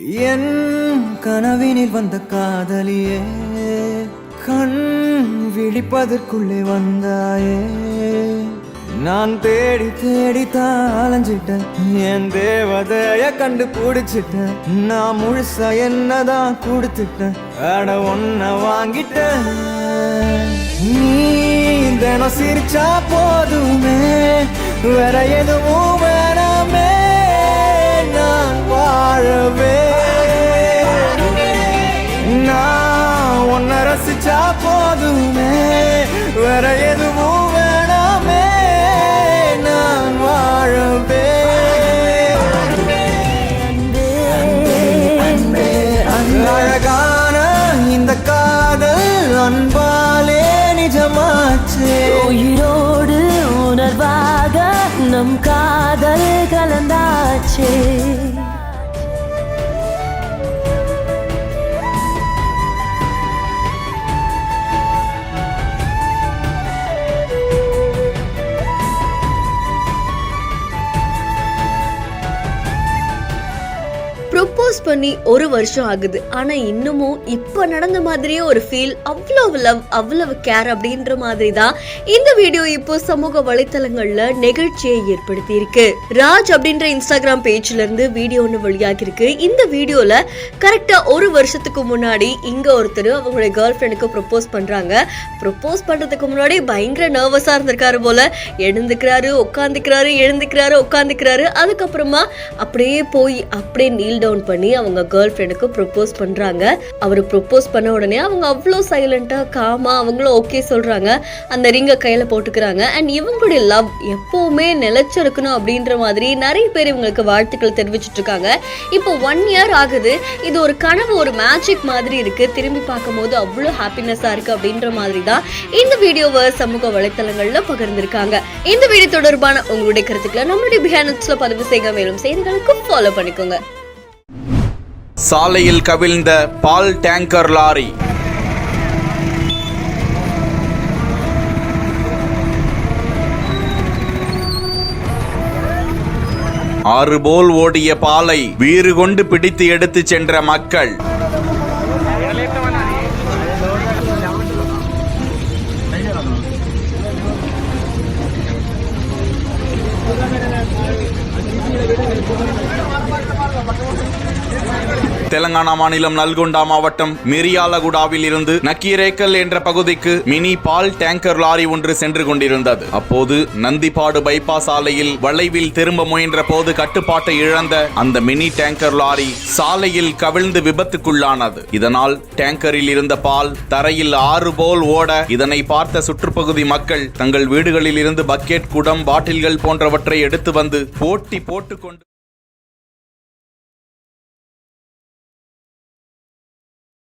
என் கனவினில் வந்த காதலியே, கண் விழிப்பதற்குள்ளே வந்தாயே. நான் தேடி தேடி அலைஞ்சிட்டேன், என் தேவதைய கண்டுபிடிச்சிட்டேன். நான் முழுசா என்னதான் கொடுத்துட்டேன், அட ஒன்ன வாங்கிட்டேன். நீ தினம் சிரிச்சா போதுமே, வேற எதுவும் வேணாமே நான் வாழவே. நான் உன்னை ரசிச்சா போதுமே, வேற எதுவும் வேணாமே நான் வாழவே. அழகான இந்த காதல் அன்பாலே நிஜமாச்சு. உயிரோடு உணர்வாக நம் காதல் கலந்தாச்சு. ப்ரொப்போஸ் பண்ணி ஒரு வருஷம் ஆகுது, ஆனா இன்னமும் இப்ப நடந்த மாதிரியே ஒரு ஃபீல், அவ்வளவு லவ், அவ்வளவு கேர் அப்படின்ற மாதிரி தான் இந்த வீடியோ இப்போ சமூக வலைத்தளங்கள்ல நிகழ்ச்சியை ஏற்படுத்தி இருக்கு. ராஜ் அப்படின்ற இன்ஸ்டாகிராம் பேஜ்ல இருந்து வீடியோ ஒன்று வெளியாகி இருக்கு. இந்த வீடியோல கரெக்டா ஒரு வருஷத்துக்கு முன்னாடி இங்க ஒருத்தர் அவங்களுடைய கேர்ள் ஃப்ரெண்டுக்கு ப்ரொப்போஸ் பண்றாங்க. ப்ரொப்போஸ் பண்றதுக்கு முன்னாடி பயங்கர நர்வஸா இருந்திருக்காரு போல. எழுந்துக்கிறாரு, உட்காந்துக்கிறாரு, எழுந்துக்கிறாரு, உட்காந்துக்கிறாரு. அதுக்கப்புறமா அப்படியே போய் அப்படியே நீல் டவுன் பண்ணி அவங்க கேர்ள் ஃப்ரெண்டுக்கு ப்ரொப்போஸ் பண்றாங்க. அவர் ப்ரொப்போஸ் பண்ண உடனே அவங்க அவ்வளோ சைலண்டா காமா அவங்களும் ஓகே சொல்றாங்க. அந்த ரிங்கை கையில போட்டுக்கிறாங்க. அண்ட் இவங்களுடைய லவ் எப்பவுமே நிலைச்சிருக்கணும் அப்படின்ற மாதிரி நிறைய பேர் இவங்களுக்கு வாழ்த்துக்கள் தெரிவிச்சுட்டு இருக்காங்க. இப்போ 1 year ஆகுது. இது ஒரு கனவு, ஒரு மேஜிக் மாதிரி இருக்கு. திரும்பி பார்க்கும் போது அவ்வளோ ஹாப்பினஸா இருக்கு அப்படின்ற மாதிரி தான் இந்த வீடியோவை சமூக வலைத்தளங்கள்ல பகிர்ந்திருக்காங்க. இந்த வீடியோ தொடர்பான உங்களுடைய கருத்துக்களை நம்மளுடைய பிஹைண்ட் பதிவு செய்ய, மேலும் செய்திகளுக்கு ஃபாலோ பண்ணிக்கோங்க. சாலையில் கவிழ்ந்த பால் டேங்கர் லாரி. ஆறு போல் ஓடிய பாலை வீறு கொண்டு பிடித்து எடுத்து சென்ற மக்கள். தெலங்கானா மாநிலம் நல்கொண்டா மாவட்டம் மிரியாலகுடாவில் இருந்து நக்கீரேக்கல் என்ற பகுதிக்கு மினி பால் டேங்கர் லாரி ஒன்று சென்று கொண்டிருந்தது. அப்போது நந்திப்பாடு பைபாஸ் சாலையில் வளைவில் திரும்ப முயன்ற போது கட்டுப்பாட்டை இழந்த அந்த மினி டேங்கர் லாரி சாலையில் கவிழ்ந்து விபத்துக்குள்ளானது. இதனால் டேங்கரில் இருந்த பால் தரையில் ஆறு போல் ஓட, இதனை பார்த்த சுற்றுப்பகுதி மக்கள் தங்கள் வீடுகளில் இருந்து பக்கெட், குடம், பாட்டில்கள் போன்றவற்றை எடுத்து வந்து போட்டி போட்டுக்கொண்டு